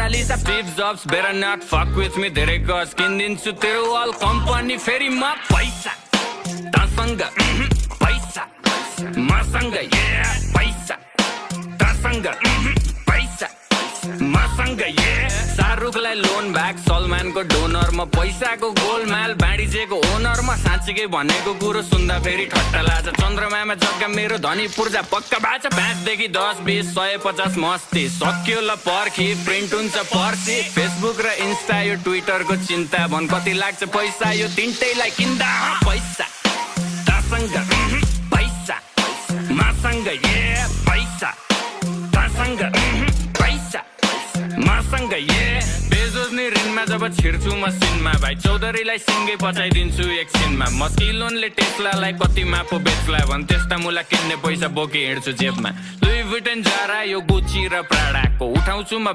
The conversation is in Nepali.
Lisa Steve Jobs better not fuck with me धेरै गज किनिदिन्छु तेरो अल कम्पनी फेरि म पैसा तसँग पैसा मसँग पैसा तसँग पैसा मसँग शाहरुखलाई लोन ब्याक सलमानको डोनर म पैसाको गोलमाल बाँडिजेको ओनर म साँच्चीकै भनेको कुरो सुन्दा फेरि ठट्टा लाग्छ चन्द्रमामा जग्गा मेरो धनी पूर्जा पक्का बाछ 5 देखि 10 20 150 मस्ती सक्यो ल पर्खी प्रिन्ट हुन्छ पर्सी फेसबुक र इन्स्टा यो ट्विटरको चिन्ता भन कति लाग्छ पैसा यो तिनटैलाई किन्दा पैसा तसँग पैसा मसँग पैसा तसँग पैसा मसँग बेजोज नि ऋणमा जब छिर्छु मसिनमा भाइ चौधरीलाई सिङ्गै पचाइदिन्छु एकछिनमा मस्किलोनले टेस्लालाई कतिमा पो बेच्ला भन् त्यस्ता मुला किन्ने पैसा बोकी हिँड्छु जेबमा लुई भुइटन जारा यो गुची र प्राडाको उठाउँछु म